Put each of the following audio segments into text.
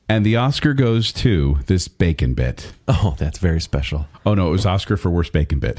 And the Oscar goes to this BaconBit. Oh, that's very special. Oh, no, it was Oscar for worst BaconBit.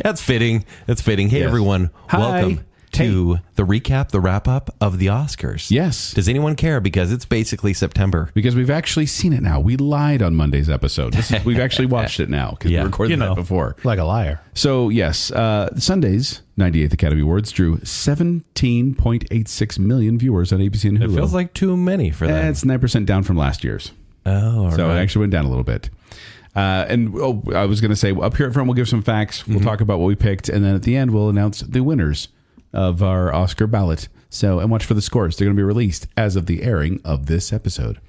That's fitting. That's fitting. Hey, Yes. everyone. Hi. Welcome to the recap, the wrap-up of the Oscars. Yes. Does anyone care? Because it's basically September. Because we've actually seen it now. We lied on Monday's episode. We've actually watched it now because we recorded that before. Like a liar. So, yes, Sunday's 98th Academy Awards drew 17.86 million viewers on ABC and Hulu. It feels like too many for that. It's 9% down from last year's. Oh, all So right. it actually went down a little bit. I was going to say, up here at front, we'll give some facts. We'll talk about what we picked. And then at the end, we'll announce the winners of our Oscar ballot. And watch for the scores. They're going to be released as of the airing of this episode.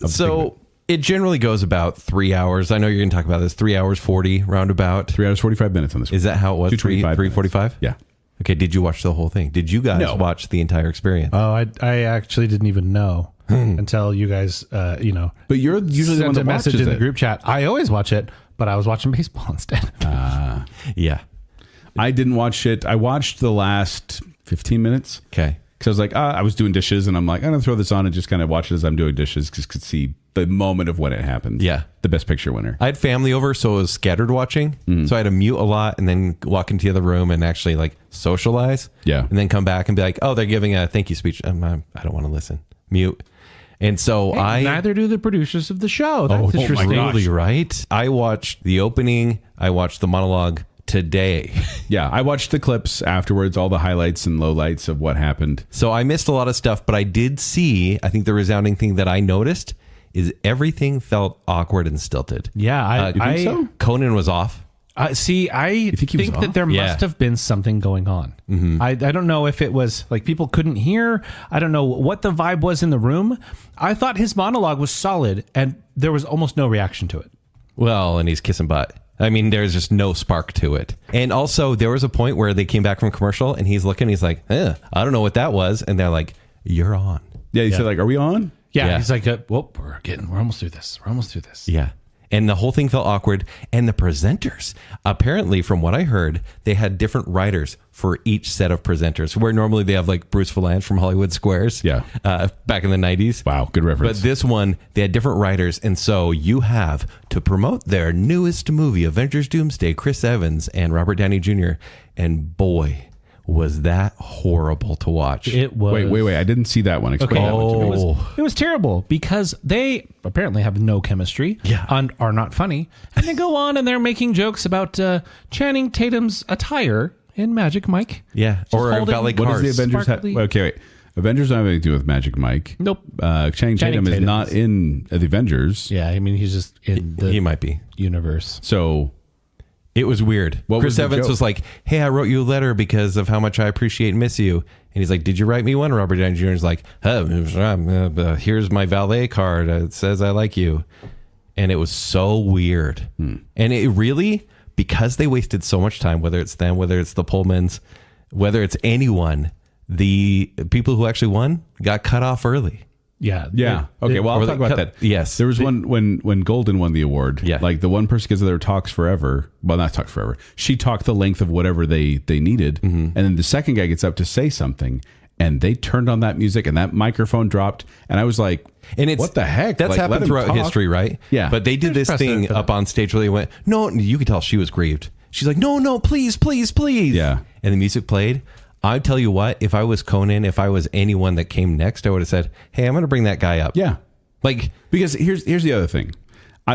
So it generally goes about 3 hours. I know you're going to talk about this. 3 hours 40 roundabout. 3 hours, 45 minutes on this one. Is that how it was? 3:45? Yeah. Okay. Did you watch the whole thing? Did you guys watch the entire experience? Oh, I actually didn't even know until you guys, But you're usually the one sent that a message watches in the it. group chat. I always watch it, but I was watching baseball instead. Yeah. I didn't watch it. I watched the last 15 minutes. Okay. Because I was like, I was doing dishes, and I'm like, I'm going to throw this on and just kind of watch it as I'm doing dishes, because could see the moment of when it happened. Yeah. The Best Picture winner. I had family over, so it was scattered watching. So I had to mute a lot and then walk into the other room and actually like socialize. Yeah. And then come back and be like, oh, they're giving a thank you speech. I don't want to listen. Mute. And so Neither do the producers of the show. That's my interesting. gosh. Totally right. I watched the opening. I watched the monologue today. Yeah, I watched the clips afterwards, all the highlights and lowlights of what happened. So I missed a lot of stuff, but I did see, I think the resounding thing that I noticed is everything felt awkward and stilted. Yeah, You think so? Conan was off. I think he was that off? there Yeah. must have been something going on. I don't know if it was like people couldn't hear. I don't know what the vibe was in the room. I thought his monologue was solid, and there was almost no reaction to it. Well, and he's kissing butt. I mean, there's just no spark to it. And also, there was a point where they came back from commercial, and he's looking, he's like, I don't know what that was. And they're like, you're on. Yeah, he said, like, are we on? Yeah. He's like, well, we're almost through this. We're almost through this. Yeah. And the whole thing felt awkward. And the presenters, apparently, from what I heard, they had different writers for each set of presenters, where normally they have like Bruce Valanche from Hollywood Squares. Yeah. Back in the 90s. Wow, good reference. But this one, they had different writers. And so you have to promote their newest movie, Avengers Doomsday, Chris Evans and Robert Downey Jr. And boy, was that horrible to watch. It was. Wait. I didn't see that one. Explain that one to me. It was terrible because they apparently have no chemistry and are not funny. And they go on and they're making jokes about Channing Tatum's attire in Magic Mike. Yeah. Or holding- Ballet What does the Cars. Avengers have? Sparkly. Okay, wait. Avengers don't have anything to do with Magic Mike. Nope. Channing Tatum is Tatum not is- in the Avengers. Yeah, I mean, he's just in the He might be. universe. So It was weird. What Chris was the Evans joke? was like, hey, I wrote you a letter because of how much I appreciate and miss you. And he's like, did you write me one? Robert Downey Jr. is like, here's my valet card. It says I like you. And it was so weird. And it really, because they wasted so much time, whether it's them, whether it's the Pullmans, whether it's anyone, the people who actually won got cut off early. Yeah. yeah. Okay. Well, I'll or talk they about cut- that. yes. There was one when Golden won the award. Yeah. Like the one person, because of their talks forever. Well, not talks forever. She talked the length of whatever they needed, and then the second guy gets up to say something, and they turned on that music, and that microphone dropped, and I was like, And it's what the heck? That's Like, let happened him throughout talk. history, right? Yeah. But they did There's this precedent thing for up that. on stage where they went, no, you could tell she was grieved. She's like, no, please. Yeah. And the music played. I tell you what, if I was Conan, if I was anyone that came next, I would have said, hey, I'm going to bring that guy up. Yeah. Like, Because here's the other thing.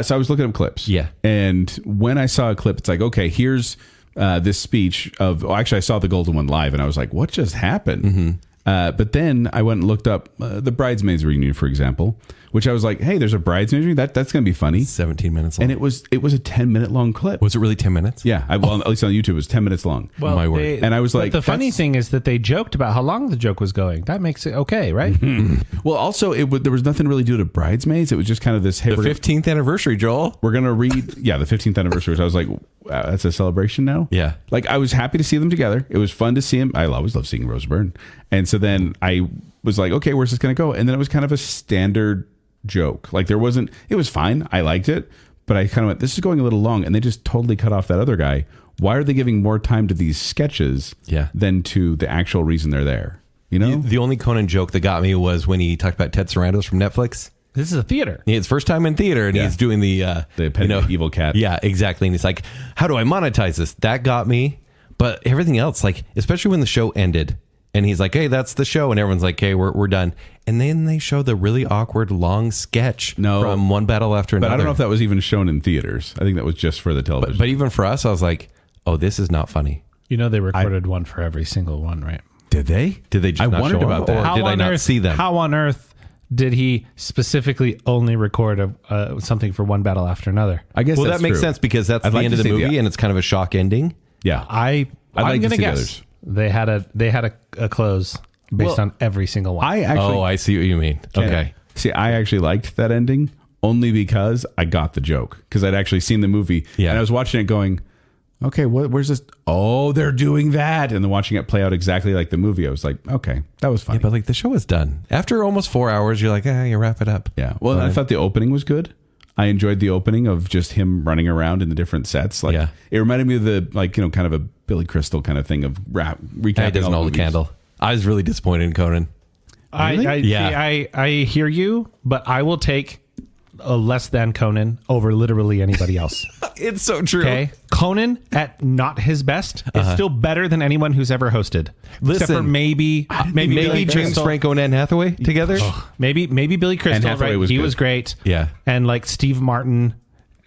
So I was looking up clips. Yeah. And when I saw a clip, it's like, okay, here's this speech of. Oh, actually, I saw the Golden one live, and I was like, what just happened? But then I went and looked up the Bridesmaids reunion, for example, which I was like, hey, there's a Bridesmaids reunion. That's going to be funny. 17 minutes long. And it was a 10-minute long clip. Was it really 10 minutes? Yeah. Well, at least on YouTube, it was 10 minutes long. Well, My word. And I was but like, the funny that's- thing is that they joked about how long the joke was going. That makes it okay, right? Well, also, there was nothing really due to Bridesmaids. It was just kind of this, hey, The 15th anniversary, Joel. we're going to read, the 15th anniversary. So I was like, wow, that's a celebration now? Yeah. Like, I was happy to see them together. It was fun to see them. I always love seeing Rose Byrne. And so then I was like, okay, where's this going to go? And then it was kind of a standard joke. Like, it was fine. I liked it. But I kind of went, this is going a little long. And they just totally cut off that other guy. Why are they giving more time to these sketches Yeah. than to the actual reason they're there? You know, The only Conan joke that got me was when he talked about Ted Sarandos from Netflix. This is a theater. It's first time in theater, and he's doing the evil cat. Yeah, exactly. And he's like, "How do I monetize this?" That got me. But everything else, like especially when the show ended, and he's like, "Hey, that's the show," and everyone's like, "Hey, we're done." And then they show the really awkward long sketch from one battle after another. But I don't know if that was even shown in theaters. I think that was just for the television. But even for us, I was like, "Oh, this is not funny." You know, they recorded one for every single one, right? Did they? Did they? Just I not wondered show about them, that. or did I not see them? How on earth did he specifically only record something for one battle after another? I guess. Well, that's that makes true. sense because that's I'd the like end to of the see movie, and it's kind of a shock ending. Yeah, I'm like to gonna see the guess others. they had a close based on every single one. I see what you mean. Okay. See, I actually liked that ending only because I got the joke because I'd actually seen the movie. Yeah. And I was watching it going, okay, where's this? Oh, they're doing that. And then watching it play out exactly like the movie, I was like, okay, that was funny. Yeah, but like the show was done. After almost 4 hours, you're like, you wrap it up. Yeah. Well, I thought the opening was good. I enjoyed the opening of just him running around in the different sets. Like, it reminded me of the, like, you know, kind of a Billy Crystal kind of thing of recapping. It doesn't hold a candle. I was really disappointed in Conan. I hear you, but I will take a less than Conan over literally anybody else. It's so true. Okay, Conan at not his best is still better than anyone who's ever hosted. Except for maybe Billy James Crystal. Franco and Anne Hathaway together. Maybe Billy Crystal. Hathaway Right? was He good. was great. Yeah. And like Steve Martin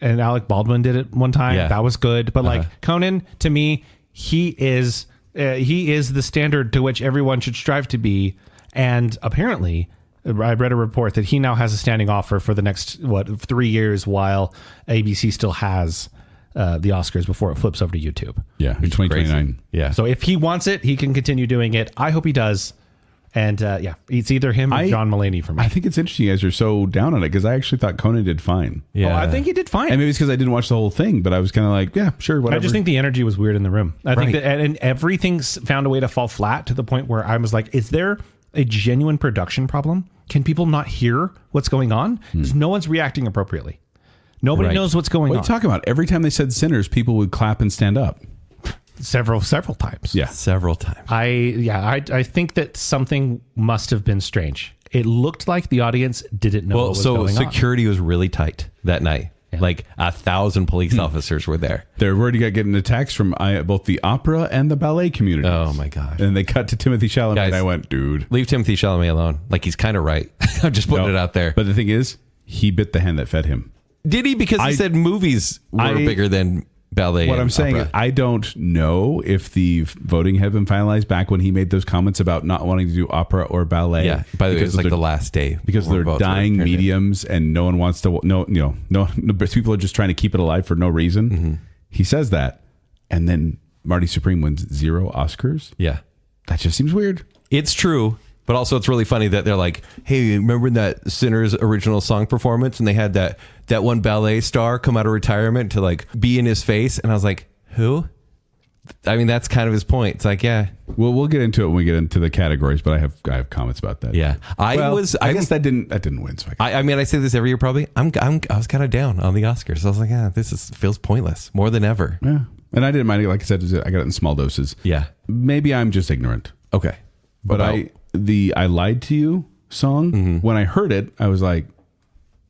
and Alec Baldwin did it one time. Yeah. That was good. But like Conan, to me, he is the standard to which everyone should strive to be. And apparently, I read a report that he now has a standing offer for the next 3 years, while ABC still has the Oscars before it flips over to YouTube. Yeah, in 2029. Yeah. So if he wants it, he can continue doing it. I hope he does. And it's either him or John Mulaney for me. I think it's interesting you guys are so down on it because I actually thought Conan did fine. Yeah. I think he did fine. And maybe it's because I didn't watch the whole thing, but I was kind of like, yeah, sure, whatever. I just think the energy was weird in the room. I think Right. that and everything's found a way to fall flat to the point where I was like, is there a genuine production problem? Can people not hear what's going on? Because no one's reacting appropriately. Nobody Right. knows what's going What are on. you talking about? Every time they said sinners, people would clap and stand up. Several times. Yeah. Several times. I think that something must have been strange. It looked like the audience didn't know what was going on. Security was really tight that night. Yeah. Like 1,000 police officers were there. They're already got getting attacks from both the opera and the ballet community. Oh my gosh. And they cut to Timothy Chalamet, Guys, and I went, dude. Leave Timothy Chalamet alone. Like he's kind of right. I'm just putting No. it out there. But the thing is, he bit the hand that fed him. Did he? Because he said movies were bigger than ballet. What and I'm saying is, opera. I don't know if the voting had been finalized back when he made those comments about not wanting to do opera or ballet. Yeah. By the way, it was like they're- the last day because before they're votes were dying turned in. mediums and no one wants to no people are just trying to keep it alive for no reason. Mm-hmm. He says that, and then Marty Supreme wins 0 Oscars. Yeah. That just seems weird. It's true, but also it's really funny that they're like, "Hey, remember that Sinner's original song performance?" And they had that one ballet star come out of retirement to like be in his face, and I was like, "Who?" I mean, that's kind of his point. It's like, yeah, Well, we'll get into it when we get into the categories, but I have comments about that. yeah. I guess that didn't win. So I mean, I say this every year probably. I was kind of down on the Oscars. I was like, feels pointless more than ever. yeah, and I didn't mind it. Like I said, I got it in small doses. Yeah. Maybe I'm just ignorant. Okay. But I lied to you song, when I heard it, I was like,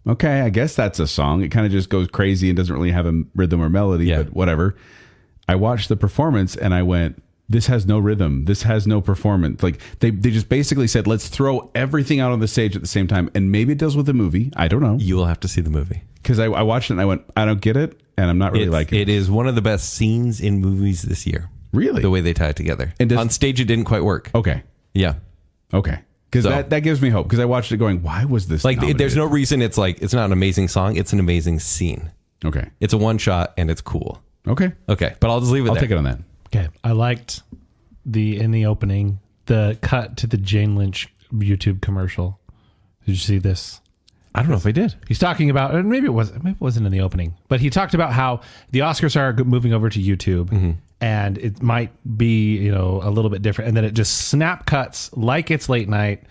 okay, I guess that's a song. It kind of just goes crazy and doesn't really have a rhythm or melody, Yeah. but whatever. I watched the performance and I went, this has no rhythm. This has no performance. Like they just basically said, let's throw everything out on the stage at the same time. And maybe it deals with the movie. I don't know. You will have to see the movie. Because I watched it and I went, I don't get it. And I'm not really liking it. It is one of the best scenes in movies this year. Really? The way they tie it together. And does- on stage, it didn't quite work. Okay. Yeah. Okay. Because So- that gives me hope. Because I watched it going, why was this Like, nominated? there's no reason it's not an amazing song. It's an amazing scene. Okay. It's a one shot and it's cool. Okay. Okay. But I'll just leave it I'll there. take it on that. Okay. I liked in the opening, the cut to the Jane Lynch YouTube commercial. Did you see this? I don't know if I did. He's talking about, and maybe it wasn't in the opening, but he talked about how the Oscars are moving over to YouTube, and it might be a little bit different, and then it just snap cuts like it's late night.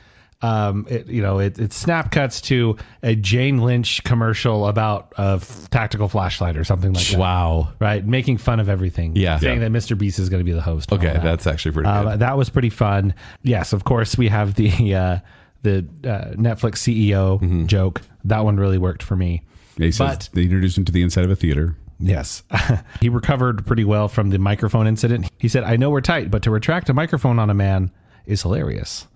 It snap cuts to a Jane Lynch commercial about a tactical flashlight or something like that. Wow. Right, making fun of everything. Yeah. Saying that Mr. Beast is going to be the host. and Okay, all that. that's actually pretty good. That was pretty fun. Yes, of course, we have the Netflix CEO joke. That one really worked for me. He says they introduced him to the inside of a theater. Yes. He recovered pretty well from the microphone incident. He said, I know we're tight, but to retract a microphone on a man is hilarious.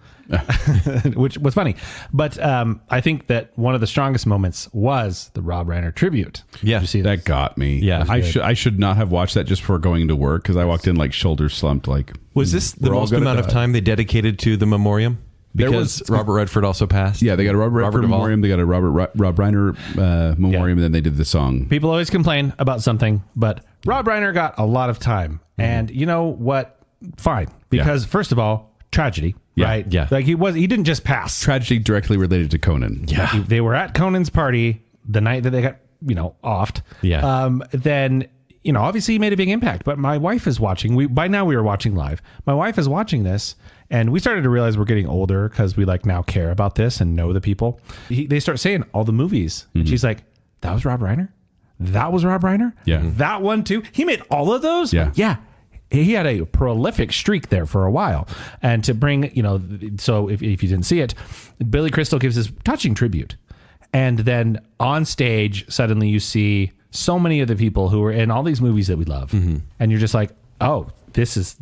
Which was funny. But I think that one of the strongest moments was the Rob Reiner tribute. Yeah. Did you see That got me. Yeah. I should not have watched that just before going to work because I walked in like shoulders slumped. Like, Was this the we're all most gonna amount of die. time they dedicated to the memoriam? Because Robert Redford also passed. Yeah, they got a Robert Redford Duvall. memoriam. They got a Rob Reiner memoriam, and then they did the song. People always complain about something, but Rob Reiner got a lot of time. And you know what? Fine. Because first of all, tragedy, Yeah. right? Yeah. Like he didn't just pass. Tragedy directly related to Conan. Yeah. They were at Conan's party the night that they got, offed. Yeah. Then, obviously he made a big impact, but my wife is watching. By now we were watching live. My wife is watching this, and we started to realize we're getting older because we now care about this and know the people. They start saying all the movies. And she's like, that was Rob Reiner? That was Rob Reiner? Yeah. That one too? He made all of those? Yeah. Yeah. He had a prolific streak there for a while. And to bring, so if you didn't see it, Billy Crystal gives this touching tribute. And then on stage, suddenly you see so many of the people who are in all these movies that we love. And you're just like, oh, this is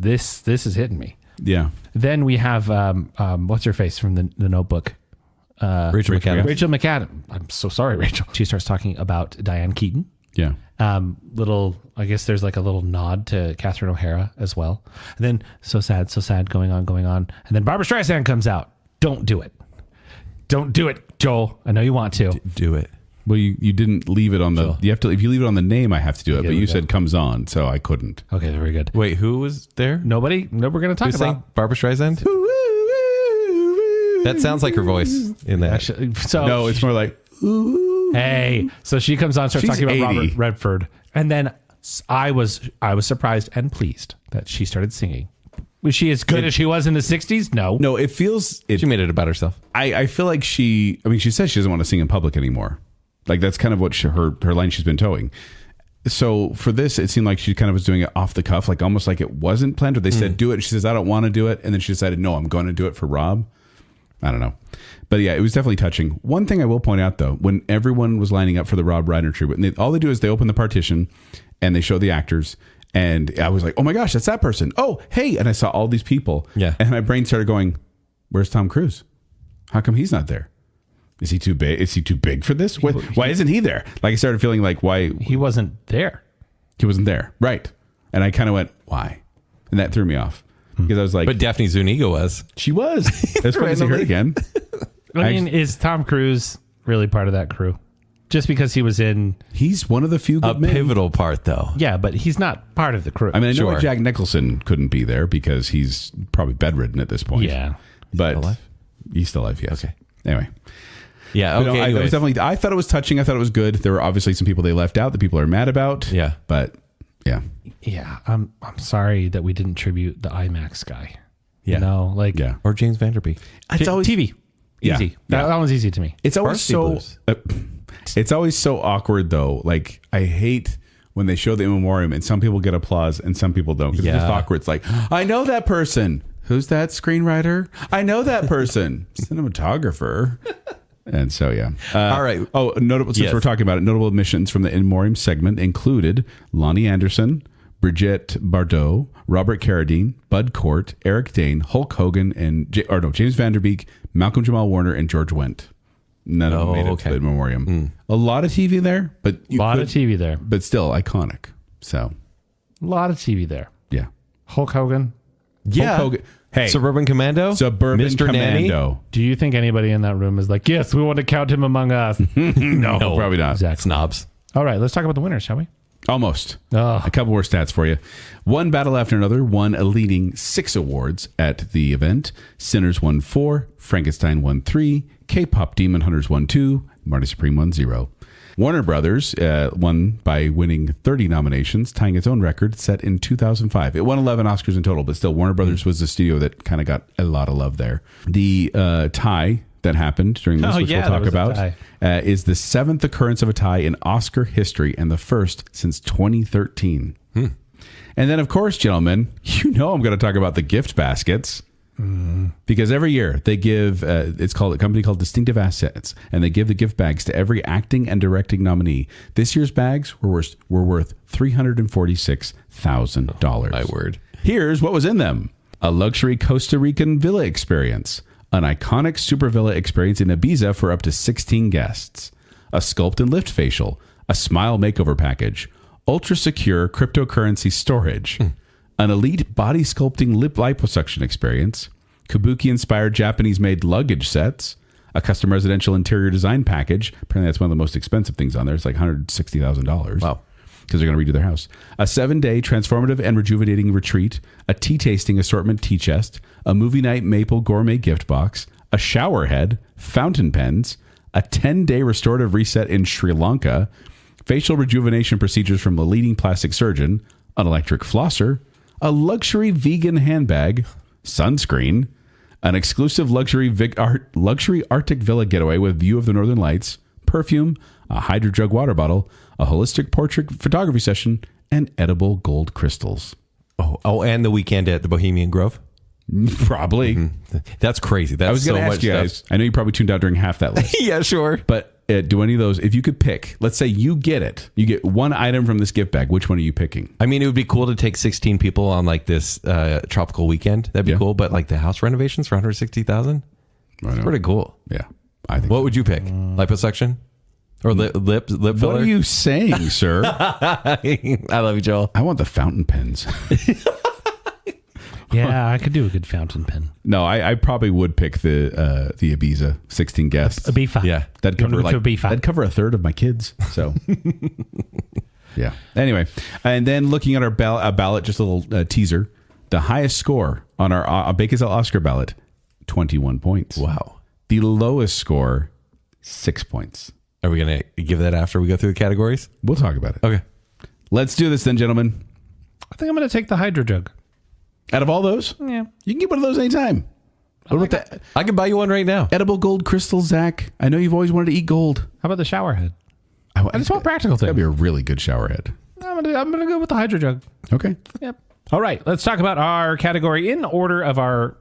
hitting me. Yeah. Then we have, what's her face from the Notebook? Rachel McAdams. Rachel McAdams. I'm so sorry, Rachel. She starts talking about Diane Keaton. Yeah. I guess there's like a little nod to Catherine O'Hara as well. And then so sad, going on. And then Barbara Streisand comes out. Don't do it. Don't do it, Joel. I know you want to. Do it. Well, you didn't leave it on the. You have to. If you leave it on the name, I have to do it. Okay, But you we go. said comes on, so I couldn't. Okay, very good. Wait, who was there? Nobody? No, we're going to talk Who sang about. Barbara Streisand? That sounds like her voice in that. Actually, so No, it's more like. hey. So she comes on, starts She's talking about 80. Robert Redford, and then I was surprised and pleased that she started singing. Was she as good as she was in the '60s? No. No, it feels. She made it about herself. I feel like she. I mean, she says she doesn't want to sing in public anymore. Like that's kind of what her line she's been towing. So for this, it seemed like she kind of was doing it off the cuff, like almost like it wasn't planned. Or they said do it. And she says I don't want to do it, and then she decided no, I'm going to do it for Rob. I don't know, but yeah, it was definitely touching. One thing I will point out though, when everyone was lining up for the Rob Reiner tribute, and all they do is they open the partition and they show the actors. And I was like, oh my gosh, that's that person. Oh, hey. And I saw all these people. Yeah. And my brain started going, where's Tom Cruise? How come he's not there? Is he too big? Is he too big for this? Why isn't he there? Like I started feeling like why He wasn't there. he wasn't there. Right. And I kind of went, why? And that threw me off. Because I was like, But Daphne Zuniga was. she was. That's fun to see her Randomly. again. I mean, is Tom Cruise really part of that crew? Just because he was in... He's one of the few A good men. pivotal part, though. Yeah, but he's not part of the crew. I mean, I know Sure. Jack Nicholson couldn't be there because he's probably bedridden at this point. Yeah. But still alive? He's still alive, yes. Okay. Anyway. Yeah, But okay. no, I anyways. thought it was touching. I thought it was good. There were obviously some people they left out that people are mad about. Yeah. But yeah. Yeah, I'm sorry that we didn't tribute the IMAX guy. Yeah. You know, like... Yeah. Or James Vanderbeek. It's always TV. Yeah. Easy. Yeah. That one's easy to me. It's always Varsity so Blues. it's always so awkward though. Like I hate when they show the in memoriam and some people get applause and some people don't. 'Cause It's just Yeah. awkward. It's like, I know that person. Who's that screenwriter? I know that person. Cinematographer. And so yeah. All right. Oh, notable since Yes. we're talking about it, notable admissions from the in memoriam segment included Lonnie Anderson, Brigitte Bardot, Robert Carradine, Bud Cort, Eric Dane, Hulk Hogan, and James Vanderbeek, Malcolm Jamal Warner, and George Wendt. None of them made it to the in memoriam. A lot of TV there, but A lot of TV there. but still iconic. So A lot of TV there. yeah, Hulk Hogan. Yeah. Hulk Hogan. Hey, Suburban Commando? Suburban Mr. Nanny? Commando. Do you think anybody in that room is like, yes, we want to count him among us? No, probably not. Exactly. Snobs. All right, let's talk about the winners, shall we? Almost. Oh. A couple more stats for you. One battle after another won a leading 6 awards at the event. Sinners won 4, Frankenstein won 3, K-pop Demon Hunters won 2, Marty Supreme won 0. Warner Brothers won by winning 30 nominations, tying its own record set in 2005. It won 11 Oscars in total, but still Warner Brothers was the studio that kind of got a lot of love there. The tie that happened during this, which we'll talk about, is the 7th occurrence of a tie in Oscar history and the first since 2013. And then, of course, gentlemen, I'm going to talk about the gift baskets. Because every year they give, it's called a company called Distinctive Assets, and they give the gift bags to every acting and directing nominee. This year's bags were worth $346,000. My word. Here's what was in them: a luxury Costa Rican villa experience, an iconic super villa experience in Ibiza for up to 16 guests, a sculpt and lift facial, a smile makeover package, ultra secure cryptocurrency storage. An elite body sculpting lip liposuction experience, kabuki-inspired Japanese-made luggage sets, a custom residential interior design package. Apparently, that's one of the most expensive things on there. It's like $160,000. Wow. Because they're going to redo their house. A 7-day transformative and rejuvenating retreat, a tea tasting assortment tea chest, a movie night maple gourmet gift box, a shower head, fountain pens, a 10-day restorative reset in Sri Lanka, facial rejuvenation procedures from a leading plastic surgeon, an electric flosser, a luxury vegan handbag, sunscreen, an exclusive luxury Arctic villa getaway with view of the Northern Lights, perfume, a hydro jug water bottle, a holistic portrait photography session, and edible gold crystals. Oh, and the weekend at the Bohemian Grove. Probably. That's crazy. That's I was going to ask you guys. I know you probably tuned out during half that list. Yeah, sure. But do any of those, if you could pick, let's say you get one item from this gift bag, which one are you picking? I mean, it would be cool to take 16 people on like this tropical weekend. That'd be cool. But like the house renovations for $160,000, that's pretty cool. Yeah, I think. What would you pick? Liposuction or lip filler? What are you saying, sir? I love you, Joel. I want the fountain pens. Yeah, I could do a good fountain pen. No, I probably would pick the Ibiza 16 guests. Ibiza. Yeah, that'd cover a third of my kids. So, yeah. Anyway, and then looking at our ballot, just a little teaser. The highest score on our Baconsale Oscar ballot, 21 points. Wow. The lowest score, 6 points. Are we going to give that after we go through the categories? We'll talk about it. Okay. Let's do this then, gentlemen. I think I'm going to take the hydro jug. Out of all those? Yeah. You can get one of those anytime. What about that? I can buy you one right now. Edible gold crystals, Zach. I know you've always wanted to eat gold. How about the shower head? I just want practical things. That'd be a really good shower head. I'm gonna go with the hydro jug. Okay. Yep. All right. Let's talk about our category in order of our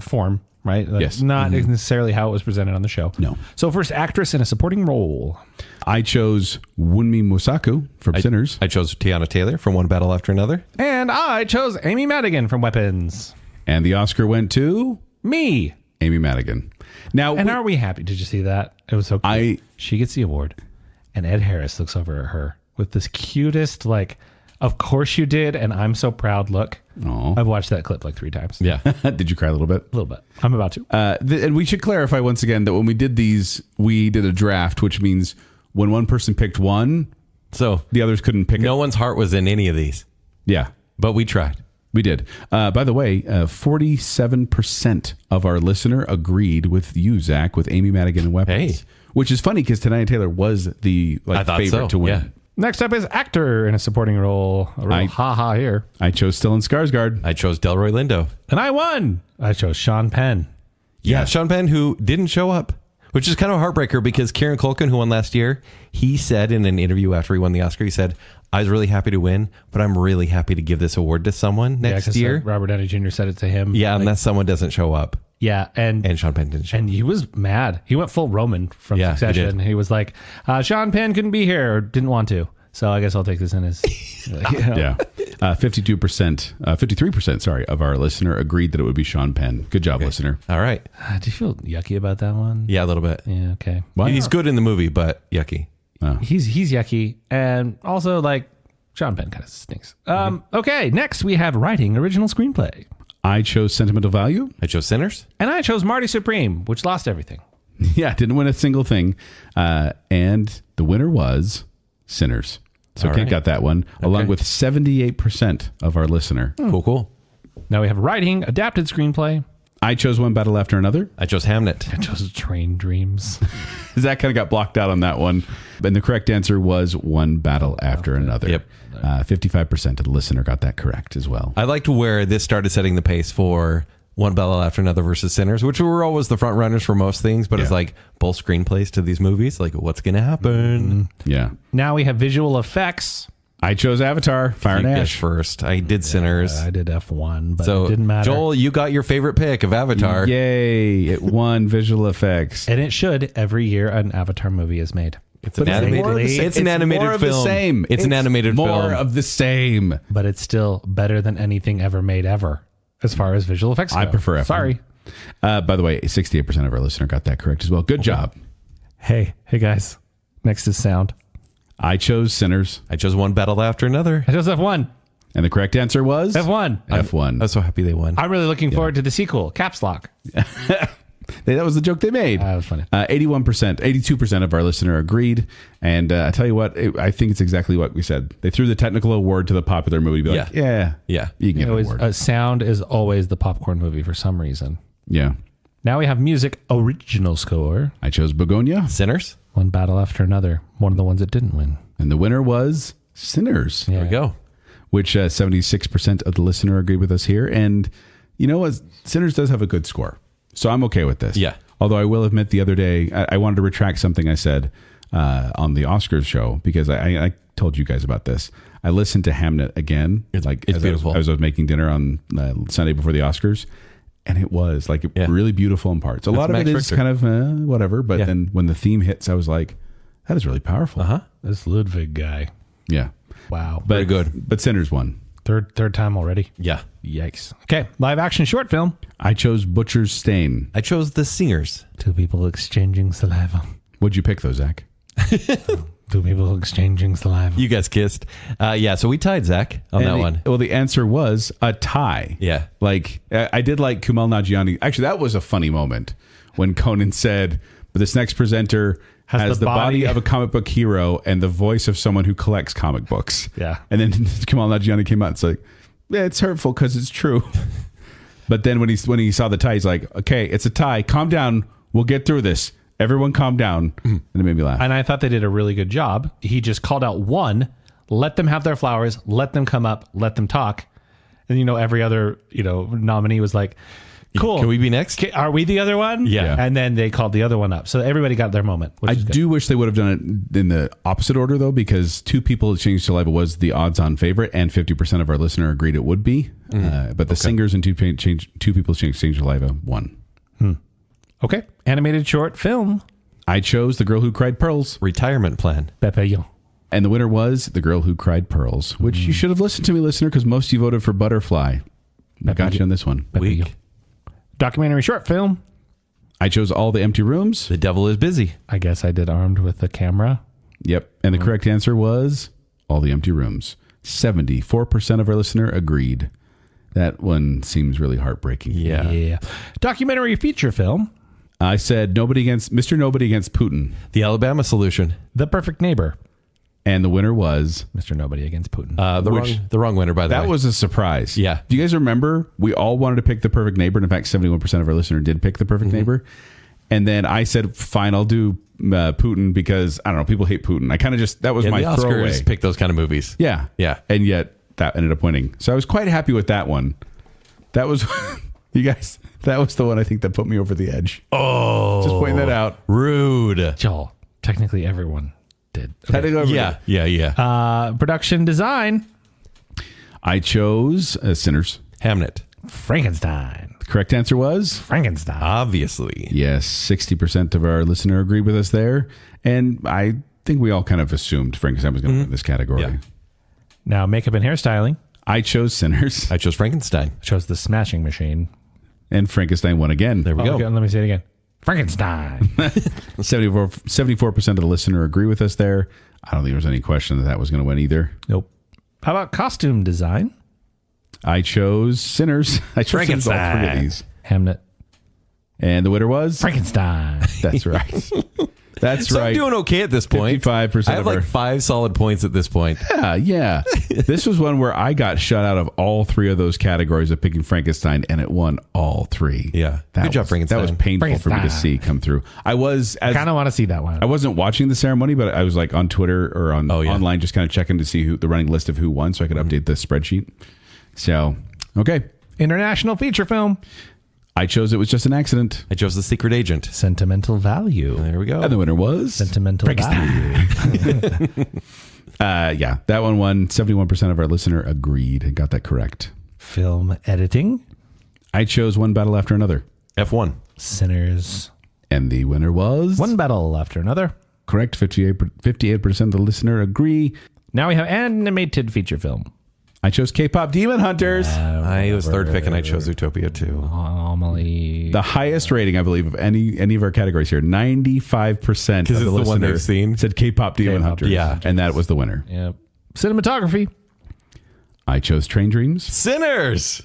form. Right. Yes. Not necessarily how it was presented on the show. No. So first, actress in a supporting role. I chose Wunmi Mosaku from Sinners. I chose Tiana Taylor from One Battle After Another. And I chose Amy Madigan from Weapons. And the Oscar went to Me. Amy Madigan. Now, and are we happy? Did you see that? It was so cool. She gets the award, and Ed Harris looks over at her with this cutest, like, of course you did, and I'm so proud look. Aww. I've watched that clip like 3 times. Yeah. Did you cry a little bit? A little bit. I'm about to. And we should clarify once again that when we did these, we did a draft, which means when one person picked one, so the others couldn't pick it. No one's heart was in any of these. Yeah. But we tried. We did. By the way, 47% of our listener agreed with you, Zach, with Amy Madigan and Weapons. Hey. Which is funny because Tiana Taylor was the favorite to win. Yeah. Next up is actor in a supporting role. A real ha-ha here. I chose Stellan Skarsgård. I chose Delroy Lindo. And I won. I chose Sean Penn. Yeah, Sean Penn, who didn't show up, which is kind of a heartbreaker because Kieran Culkin, who won last year, he said in an interview after he won the Oscar, he said, I was really happy to win, but I'm really happy to give this award to someone next year. Robert Downey Jr. said it to him. Yeah, unless someone doesn't show up. Yeah, and Sean Penn didn't show up. And he was mad. He went full Roman from Succession. He was like, Sean Penn couldn't be here or didn't want to. So I guess I'll take this in as... Yeah. 53% of our listener agreed that it would be Sean Penn. Good job, listener. All right. Do you feel yucky about that one? Yeah, a little bit. Yeah, okay. Why? He's good in the movie, but yucky. Oh. He's yucky. And also, like, Sean Penn kind of stinks. Okay, next we have writing original screenplay. I chose Sentimental Value. I chose Sinners. And I chose Marty Supreme, which lost everything. Yeah, didn't win a single thing. And the winner was Sinners. So Kent got that one, along with 78% of our listener. Cool. Now we have writing, adapted screenplay. I chose One Battle After Another. I chose Hamnet. I chose Train Dreams. Zach kind of got blocked out on that one. And the correct answer was One Battle After Another. Yep. 55% of the listener got that correct as well. I liked where this started setting the pace for One Battle After Another versus Sinners, which were always the front runners for most things, but it's like both screenplays to these movies. Like, what's going to happen? Yeah. Now we have visual effects. I chose Avatar, Fire and You guessed Ash. first. I did Sinners. I did F1, but So, it didn't matter. Joel, you got your favorite pick of Avatar. Yay. It won visual effects. And it should. Every year an Avatar movie is made. It's an animated. more of the same. It's an animated more of film. the same. It's an animated more film. of the same. But it's still better than anything ever made ever, as far as visual effects go. I prefer F1. Sorry. By the way, 68% of our listener got that correct as well. Good job. Hey guys. Next is sound. I chose Sinners, I chose One Battle After Another. I chose F1. and the correct answer was F1. F1. I was so happy they won. I'm really looking forward to the sequel, Caps Lock. That was the joke they made. That was funny. 82% of our listener agreed. And I tell you what, I think it's exactly what we said. They threw the technical award to the popular movie. Be like, Yeah. you can get an award. Sound is always the popcorn movie for some reason. Yeah. Now we have music original score. I chose Begonia, Sinners. One battle after another. One of the ones that didn't win. and the winner was Sinners, There we go. which 76% of the listener agreed with us here. And you know what? Sinners does have a good score. So I'm okay with this. Yeah. Although I will admit the other day, I wanted to retract something I said on the Oscars show because I told you guys about this. I listened to Hamnet again. It's as beautiful. I was making dinner on Sunday before the Oscars. And it was like really beautiful in parts. A lot of Max it is Richter. kind of whatever. But Yeah. then when the theme hits, I was like, that is really powerful. Uh-huh. This Ludwig guy. Yeah. Wow. But, Very good. But Sinners won. Third time already. Yeah. Yikes. Okay. Live action short film. I chose Butcher's Stain. I chose The Singers. Two people exchanging saliva. What'd you pick though, Zach? Two people exchanging saliva. You guys kissed. Yeah, so we tied Zach on that one. Well, the answer was a tie. Yeah. Like, I did like Kumail Nanjiani. Actually, that was a funny moment when Conan said, but this next presenter has the body of a comic book hero and the voice of someone who collects comic books. Yeah. And then Kumail Nanjiani came out and it's like, yeah, it's hurtful because it's true. But then when he saw the tie, he's like, okay, it's a tie. Calm down. We'll get through this. Everyone calm down. And it made me laugh. And I thought they did a really good job. He just called out one, let them have their flowers, let them come up, let them talk. And, every other, nominee was like, cool. Can we be next? Are we the other one? Yeah. And then they called the other one up. So everybody got their moment. Which I is good. do wish they would have done it in the opposite order, though, because two people exchanged saliva was the odds-on favorite, and 50% of our listener agreed it would be. But the singers and two people exchanged saliva won. Okay. Animated short film. I chose The Girl Who Cried Pearls, Retirement Plan. Papillon. and the winner was The Girl Who Cried Pearls, which you should have listened to me, listener, because most of you voted for Butterfly. I got you on this one. Week. Documentary short film. I chose All the Empty Rooms. The Devil is Busy. I guess I did Armed with a Camera. Yep. And the correct answer was All the Empty Rooms. 74% of our listener agreed. That one seems really heartbreaking. Yeah. Documentary feature film. I said Mr. Nobody Against Putin. The Alabama Solution. The Perfect Neighbor. And the winner was... Mr. Nobody Against Putin. The wrong winner, by the way. That was a surprise. Yeah. Do you guys remember? We all wanted to pick The Perfect Neighbor. And in fact, 71% of our listener did pick The Perfect Neighbor. And then I said, fine, I'll do Putin because, I don't know, people hate Putin. I kind of just... That was my the Oscars throwaway. pick those kind of movies. Yeah. Yeah. And yet that ended up winning. So I was quite happy with that one. That was... You guys, that was the one I think that put me over the edge. Oh. Just pointing that out. Rude. Joel, technically everyone did. Had to go over it. Yeah. Production design. I chose Sinners. Hamnet. Frankenstein. The correct answer was... Frankenstein. Obviously. Yes, 60% of our listener agreed with us there. And I think we all kind of assumed Frankenstein was going to win this category. Yeah. Now, makeup and hairstyling. I chose Sinners. I chose Frankenstein. Chose the Smashing Machine. And Frankenstein won again. There we go. Okay, let me say it again. Frankenstein. 74% of the listener agree with us there. I don't think there was any question that was going to win either. Nope. How about costume design? I chose Sinners. I chose Sinners all three of these. Hamnet. And the winner was... Frankenstein. That's right. That's So right. I'm doing okay at this point. 55% I have of like our- 5 solid points at this point. Yeah. This was one where I got shut out of all 3 of those categories of picking Frankenstein, and it won all 3. Yeah. That Good job, was, Frankenstein. That was painful for me to Frankenstein. see come through. I kind of want to see that one. I wasn't watching the ceremony, but I was like on Twitter or on Oh, yeah. online just kind of checking to see who the running list of who won so I could update the spreadsheet. So, okay. International feature film. I chose It Was Just an Accident. I chose The Secret Agent. Sentimental value. There we go. And the winner was Sentimental value. yeah, that one won. 71% of our listener agreed and got that correct. Film editing. I chose One Battle After Another. F1. Sinners. And the winner was One battle after another. correct. 58% of the listener agree. Now we have animated feature film. I chose K-pop Demon Hunters. I was third pick and I chose Utopia too. Anomaly. The highest rating, I believe, of any of our categories here. 95% of it's the one listeners they've seen. said K-pop Demon K-pop Hunters. Yeah. And that was the winner. Yep. Cinematography. I chose Train Dreams. Sinners.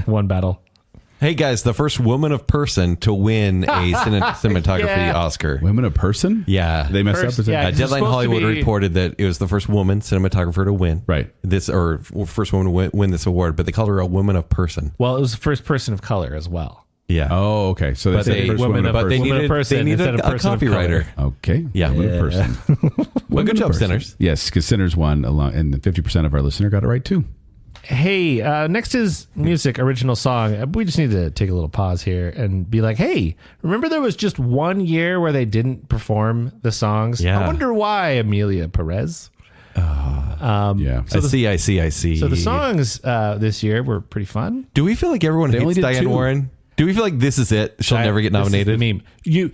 One battle. Hey guys, the first woman of person to win a cinematography Yeah. Oscar. Women of Person? Yeah. They messed First- up. Is that- yeah. It's Deadline supposed to Hollywood be- reported that it was the first woman cinematographer to win. Right. This, or first woman to win this award, but they called her a woman of person. Well, it was the first person of color as well. Yeah. Oh, okay. So But said they- first women woman of of but they person. Woman of needed, person they needed instead of a person of copywriter. Okay. Yeah. Women of Person. Well, Women good of job, Person. Sinners. Yes, because Sinners won along, and 50% of our listener got it right too. Hey, next is music, original song. We just need to take a little pause here and be like, hey, remember there was just one year where they didn't perform the songs? Yeah. I wonder why, Amelia Perez. Yeah. I see. So the songs this year were pretty fun. Do we feel like everyone only hates did Diane 2. Warren? Do we feel like this is it? She'll never get This is the nominated? meme.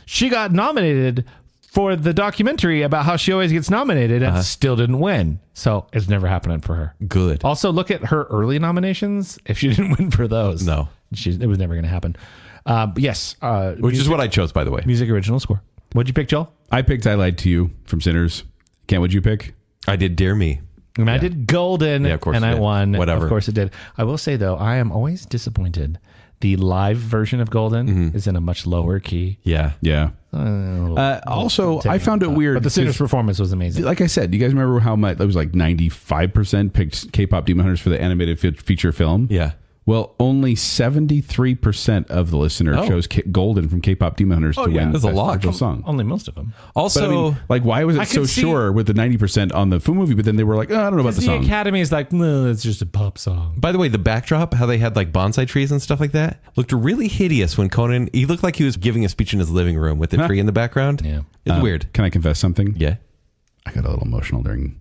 She got nominated for the documentary about how she always gets nominated and still didn't win. So it's never happening for her. Good. Also, look at her early nominations. If she didn't win for those, No. it was never going to happen. But yes, Which is what I chose, by the way. music original score. What'd you pick, Joel? I picked I Lied to You from Sinners. Kent, what'd you pick? I did Dear Me. And I did Golden, Yeah, of course and it I did. won. Whatever. Of course it did. I will say, though, I am always disappointed. The live version of Golden is in a much lower key. Yeah. Yeah. Also, I found it weird. But the singer's 'cause, performance was amazing. like I said, you guys remember how much it was like 95% picked K-pop Demon Hunters for the animated feature film? Yeah. Well, only 73% of the listener Oh. chose Golden from K-pop Demon Hunters to yeah. win That's a Best lot. Original Song. Only most of them. Also, But I mean, like, why was I it so could see- sure with the 90% on the movie? But then they were like, oh, I don't know about the The song. Academy is like, no, it's just a pop song. by the way, the backdrop, how they had like bonsai trees and stuff like that, looked really hideous when Conan, he looked like he was giving a speech in his living room with the tree in the background. Yeah. It's weird. Can I confess something? Yeah. I got a little emotional during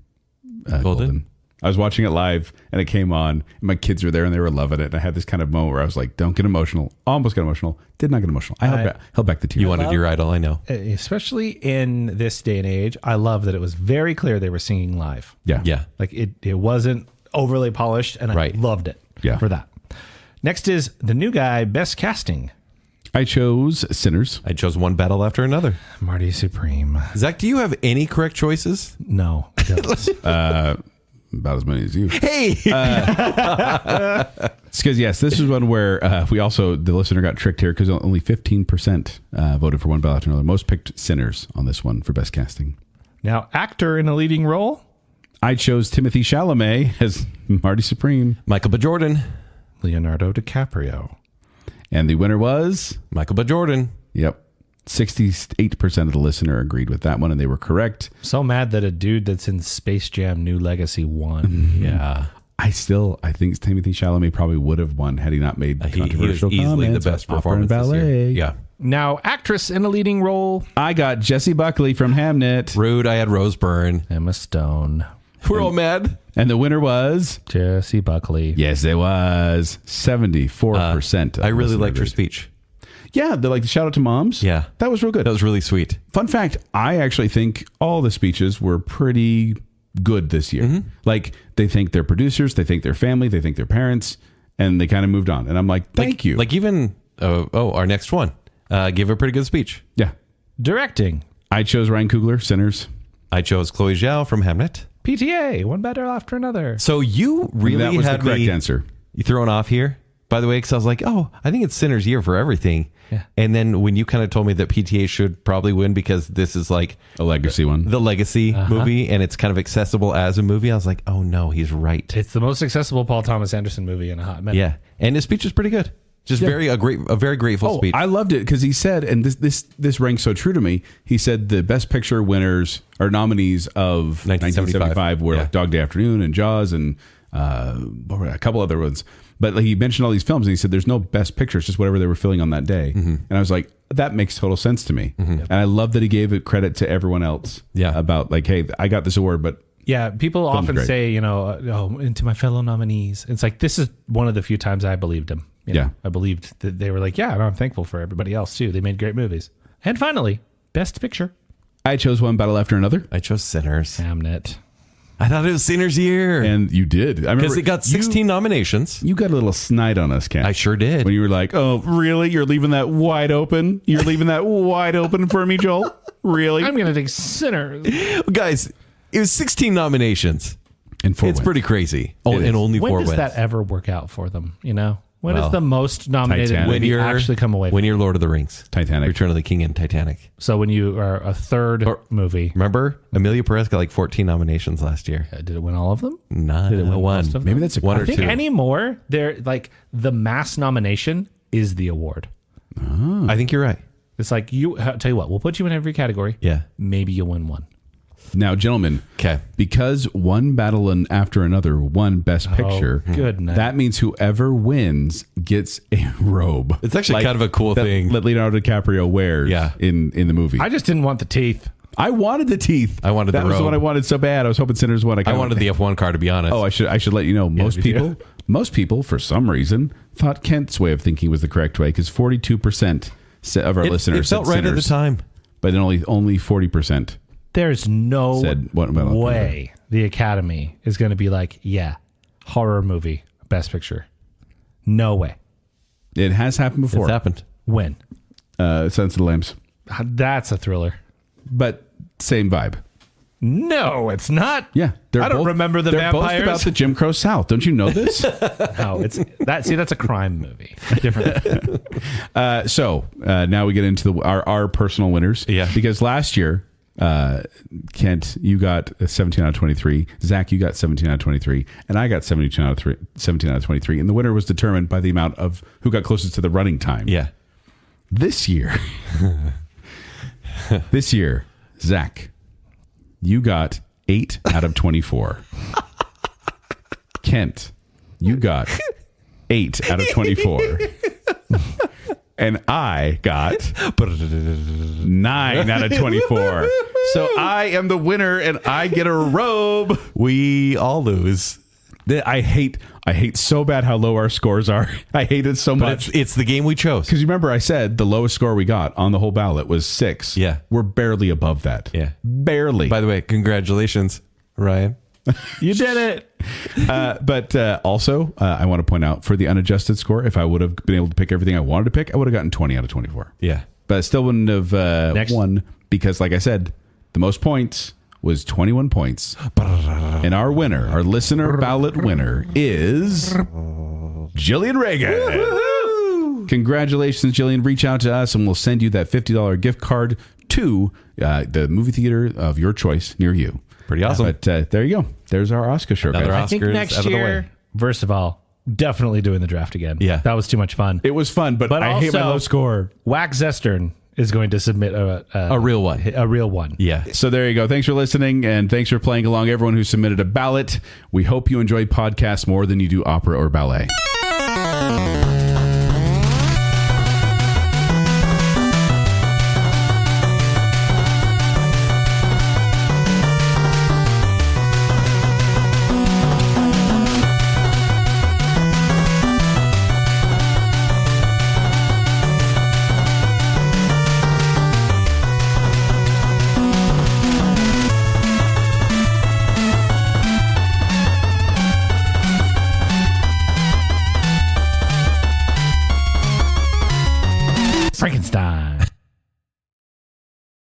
Golden? Golden. I was watching it live and it came on and my kids were there and they were loving it. And I had this kind of moment where I was like, don't get emotional. Almost got emotional. Did not get emotional. I held back the tears. You wanted your idol, I know. Especially in this day and age, I love that it was very clear they were singing live. Yeah. Yeah. Like it wasn't overly polished, and Right. I loved it Yeah. for that. Next is the new guy, best casting. I chose Sinners. I chose one battle after another. Marty Supreme. Zach, do you have any correct choices? No. I don't. About as many as you. Hey! It's because, yes, this is one where the listener got tricked here because only 15% voted for One Battle After Another. Most picked Sinners on this one for best casting. Now, actor in a leading role, I chose Timothy Chalamet as Marty Supreme. Michael B. Jordan. Leonardo DiCaprio. And the winner was, Michael B. Jordan. yep, 68% of the listener agreed with that one, and they were correct. So mad that a dude that's in Space Jam New Legacy won. Yeah. I think Timothy Chalamet probably would have won had he not made He was controversial easily the comments best about opera and performance this year. ballet. Yeah. Now, actress in a leading role, I got Jessie Buckley from Hamnet, Rude, I had Rose Byrne. Emma Stone. We're all mad. and the winner was, Jessie Buckley. yes, it was 74%. of I really listener liked her agreed. speech. Yeah, the shout out to moms. Yeah. that was real good. That was really sweet. Fun fact: I actually think all the speeches were pretty good this year. Mm-hmm. Like they thank their producers, they thank their family, they thank their parents, and they kind of moved on. And I'm like, thank you. Like even, our next one. Gave a pretty good speech. yeah, Directing. I chose Ryan Coogler, Sinners. I chose Chloe Zhao from Hamnet. PTA, one better after another. So you really that was had the correct me answer. you thrown off here by the way, because I was like, oh, I think it's Sinner's year for everything. Yeah. And then when you kind of told me that PTA should probably win because this is like A legacy one. the legacy movie and it's kind of accessible as a movie, I was like, oh no, he's right. It's the most accessible Paul Thomas Anderson movie in a hot minute. Yeah. And his speech is pretty good. Just a very grateful speech. I loved it because he said, and this rings so true to me. He said the Best Picture winners or nominees of 1975 were like Dog Day Afternoon and Jaws and a couple other ones. But he mentioned all these films and he said there's no Best Picture, it's just whatever they were feeling on that day. And I was like, that makes total sense to me. And I love that he gave it credit to everyone else. About like, hey, I got this award, but Yeah, people often great. say, and to my fellow nominees. It's like, this is one of the few times I believed him. You know, I believed that they were like, yeah, and I'm thankful for everybody else too. They made great movies. And finally, Best Picture. I chose one battle after another. I chose Sinners. Hamnet. I thought it was Sinner's year. And you did. I remember because it got 16 nominations. You got a little snide on us, Ken. I sure did. When you were like, oh, really? You're leaving that wide open? You're leaving that wide open for me, Joel? Really? I'm going to take Sinners. Guys, it was 16 nominations. And 4 It's wins. pretty crazy. Oh, It and is. only When 4 does wins. that ever work out for them? When Well, is the most nominated Titanic. when movie you're actually come away? When you're Lord of the Rings, Titanic. Return of the King, and Titanic. So when you are a third movie, Remember, Amelia Perez got like 14 nominations last year. did it win all of them? None. Did it win one. most of them? Maybe that's a One or I think two. anymore, they're like the mass nomination is the award. I think you're right. It's like tell you what, we'll put you in every category. Yeah. Maybe you'll win one. Now, gentlemen, Okay. because one battle and after another won Best Picture, good night. that means whoever wins gets a robe. It's actually kind of a cool thing. that Leonardo DiCaprio wears in the movie. I just didn't want the teeth. I wanted the teeth. I wanted that the was the robe. one I wanted so bad. I was hoping Sinners won. I wanted the F1 car, to be honest. Oh, I should let you know. Most me too. people, for some reason, thought Kent's way of thinking was the correct way because 42% of our listeners it felt said right at the Sinners, time. but then only 40%. There's no Said, what about way the Academy is going to be like, yeah, horror movie, Best Picture. No way. It has happened before. It's happened. When? Silence of the Lambs, That's a thriller. but same vibe. No, it's not. Yeah, I don't remember the they're vampires. both about the Jim Crow South. Don't you know this? No, it's that. See, that's a crime movie. Different. So now we get into our personal winners. Yeah. Because last year, Kent, you got a 17 out of 23. Zach, you got 17 out of 23, and I got 17 out of 23. And the winner was determined by the amount of who got closest to the running time. Yeah. This year, Zach, you got 8 out of 24. Kent, you got 8 out of 24. And I got 9 out of 24. So I am the winner and I get a robe. We all lose. I hate so bad how low our scores are. I hate it so But much. it's the game we chose. Because you remember I said the lowest score we got on the whole ballot was 6. Yeah. We're barely above that. Yeah. Barely. By the way, congratulations, Ryan. You did it. But also, I want to point out for the unadjusted score, if I would have been able to pick everything I wanted to pick, I would have gotten 20 out of 24. Yeah. But I still wouldn't have won because, like I said, the most points was 21 points. And our winner, our listener ballot winner, is Jillian Reagan. Congratulations, Jillian. Reach out to us and we'll send you that $50 gift card to the movie theater of your choice near you. Pretty awesome. But there you go. There's our Oscar show. Another guys. I think Oscars next out of the way. year, first of all, definitely doing the draft again. Yeah. That was too much fun. It was fun, but I hate my also, low score. Wax Zestern is going to submit A real one. a real one. Yeah. So there you go. Thanks for listening, and thanks for playing along, everyone who submitted a ballot. We hope you enjoyed podcasts more than you do opera or ballet.